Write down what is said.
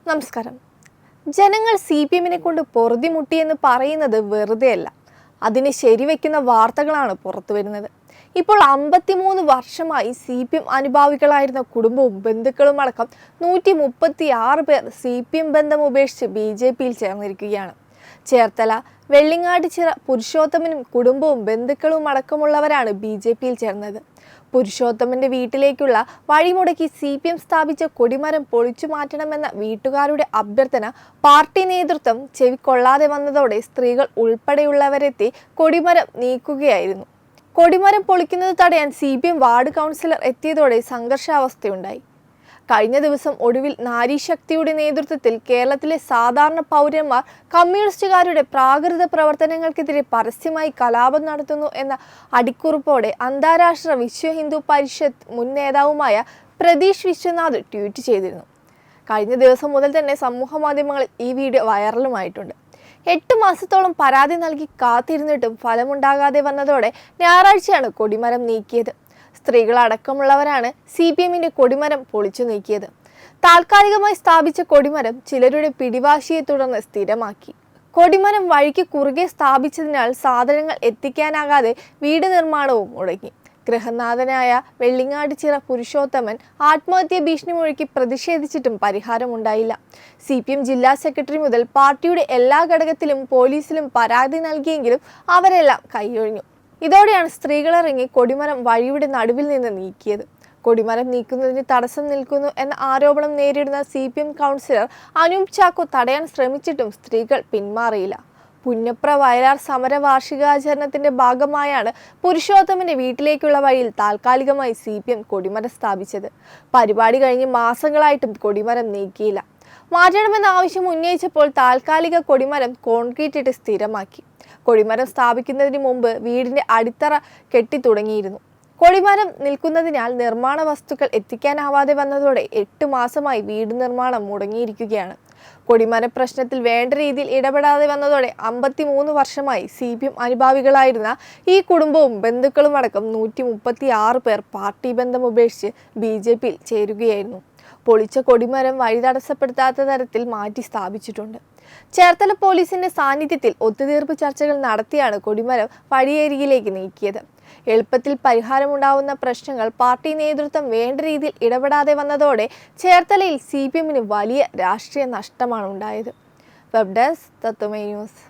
നമസ്കാരം. ജനങ്ങൾ CPM-നെ കൊണ്ട് പൊറുതിമുട്ടിയെന്ന് പറയുന്നത് വെറുതെയല്ല. അതിനെ ശരിവെക്കുന്ന വാർത്തകളാണ് പുറത്തു വരുന്നത്. ഇപ്പോൾ 53 വർഷമായി CPM അനുഭാവികളായിരുന്ന കുടുംബവും ബന്ധുക്കളും അടക്കം 136 പേർ CPM ബന്ധം ഉപേക്ഷിച്ച് BJP-യിൽ ചേർന്നിരിക്കുകയാണ്. ചേർത്തല വെള്ളിങ്ങാടിച്ചിറ പുരുഷോത്തമനും കുടുംബവും ബന്ധുക്കളും അടക്കമുള്ളവരാണ് BJP-യിൽ ചേർന്നത്. പുരുഷോത്തമന്റെ വീട്ടിലേക്കുള്ള വഴിമുടക്കി CPM സ്ഥാപിച്ച കൊടിമരം പൊളിച്ചു മാറ്റണമെന്ന വീട്ടുകാരുടെ അഭ്യർത്ഥന പാർട്ടി നേതൃത്വം ചെവിക്കൊള്ളാതെ വന്നതോടെ സ്ത്രീകൾ ഉൾപ്പെടെയുള്ളവരെത്തി കൊടിമരം നീക്കുകയായിരുന്നു. കൊടിമരം പൊളിക്കുന്നത് തടയാൻ CPM വാർഡ് കൗൺസിലർ എത്തിയതോടെ സംഘർഷാവസ്ഥയുണ്ടായി. കഴിഞ്ഞ ദിവസം ഒടുവിൽ നാരീശക്തിയുടെ നേതൃത്വത്തിൽ കേരളത്തിലെ സാധാരണ പൗരന്മാർ കമ്മ്യൂണിസ്റ്റുകാരുടെ പ്രാകൃത പ്രവർത്തനങ്ങൾക്കെതിരെ പരസ്യമായി കലാപം നടത്തുന്നു എന്ന അടിക്കുറിപ്പോടെ അന്താരാഷ്ട്ര വിശ്വ ഹിന്ദു പരിഷത്ത് മുൻ നേതാവുമായ പ്രതീഷ് വിശ്വനാഥ് ട്വീറ്റ് ചെയ്തിരുന്നു. കഴിഞ്ഞ ദിവസം മുതൽ തന്നെ സമൂഹ മാധ്യമങ്ങളിൽ ഈ വീഡിയോ വൈറലുമായിട്ടുണ്ട്. 8 മാസത്തോളം പരാതി നൽകി കാത്തിരുന്നിട്ടും ഫലമുണ്ടാകാതെ വന്നതോടെ ഞായറാഴ്ചയാണ് കൊടിമരം നീക്കിയത്. സ്ത്രീകളടക്കമുള്ളവരാണ് CPM-ന്റെ കൊടിമരം പൊളിച്ചു നീക്കിയത്. താൽക്കാലികമായി സ്ഥാപിച്ച കൊടിമരം ചിലരുടെ പിടിവാശിയെ തുടർന്ന് സ്ഥിരമാക്കി. കൊടിമരം വഴിക്ക് കുറുകെ സ്ഥാപിച്ചതിനാൽ സാധനങ്ങൾ എത്തിക്കാനാകാതെ വീട് നിർമ്മാണവും മുടങ്ങി. ഗൃഹനാഥനായ വെള്ളിങ്ങാടിച്ചിറ പുരുഷോത്തമൻ ആത്മഹത്യ ഭീഷണി മുഴക്കി പ്രതിഷേധിച്ചിട്ടും പരിഹാരമുണ്ടായില്ല. CPM ജില്ലാ സെക്രട്ടറി മുതൽ പാർട്ടിയുടെ എല്ലാ ഘടകത്തിലും പോലീസിലും പരാതി നൽകിയെങ്കിലും അവരെല്ലാം കൈയൊഴിഞ്ഞു. ഇതോടെയാണ് സ്ത്രീകളിറങ്ങി കൊടിമരം വഴിയുടെ നടുവിൽ നിന്ന് നീക്കിയത്. കൊടിമരം നീക്കുന്നതിന് തടസ്സം നിൽക്കുന്നു എന്ന ആരോപണം നേരിടുന്ന CPM കൗൺസിലർ അനൂപ് ചാക്കോ തടയാൻ ശ്രമിച്ചിട്ടും സ്ത്രീകൾ പിന്മാറിയില്ല. പുന്നപ്ര വയലാർ സമര വാർഷികാചരണത്തിന്റെ ഭാഗമായാണ് പുരുഷോത്തമന്റെ വീട്ടിലേക്കുള്ള വഴിയിൽ താൽക്കാലികമായി CPM കൊടിമരം സ്ഥാപിച്ചത്. പരിപാടി കഴിഞ്ഞ് മാസങ്ങളായിട്ടും കൊടിമരം നീക്കിയില്ല. മാറ്റണമെന്ന ആവശ്യം ഉന്നയിച്ചപ്പോൾ താൽക്കാലിക കൊടിമരം കോൺക്രീറ്റ് ഇട്ട് സ്ഥിരമാക്കി. കൊടിമരം സ്ഥാപിക്കുന്നതിന് മുമ്പ് വീടിന്റെ അടിത്തറ കെട്ടി തുടങ്ങിയിരുന്നു. കൊടിമരം നിൽക്കുന്നതിനാൽ നിർമ്മാണ വസ്തുക്കൾ എത്തിക്കാനാവാതെ വന്നതോടെ 8 മാസമായി വീട് നിർമ്മാണം മുടങ്ങിയിരിക്കുകയാണ്. കൊടിമര പ്രശ്നത്തിൽ വേണ്ട രീതിയിൽ ഇടപെടാതെ വന്നതോടെ 53 വർഷമായി CPM അനുഭാവികളായിരുന്ന ഈ കുടുംബവും ബന്ധുക്കളും അടക്കം 136 പേർ പാർട്ടി ബന്ധം ഉപേക്ഷിച്ച് BJP-യിൽ ചേരുകയായിരുന്നു. പൊളിച്ച കൊടിമരം വഴി തടസ്സപ്പെടുത്താത്ത തരത്തിൽ മാറ്റി സ്ഥാപിച്ചിട്ടുണ്ട്. ചേർത്തല പോലീസിന്റെ സാന്നിധ്യത്തിൽ ഒത്തുതീർപ്പ് ചർച്ചകൾ നടത്തിയാണ് കൊടിമരം വഴിയരികിലേക്ക് നീക്കിയത്. എളുപ്പത്തിൽ പരിഹാരമുണ്ടാവുന്ന പ്രശ്നങ്ങൾ പാർട്ടി നേതൃത്വം വേണ്ട രീതിയിൽ ഇടപെടാതെ വന്നതോടെ ചേർത്തലയിൽ CPM-ന് വലിയ രാഷ്ട്രീയ നഷ്ടമാണ് ഉണ്ടായത്. വെബ് ഡെസ്ക് തത്വമൈ ന്യൂസ്.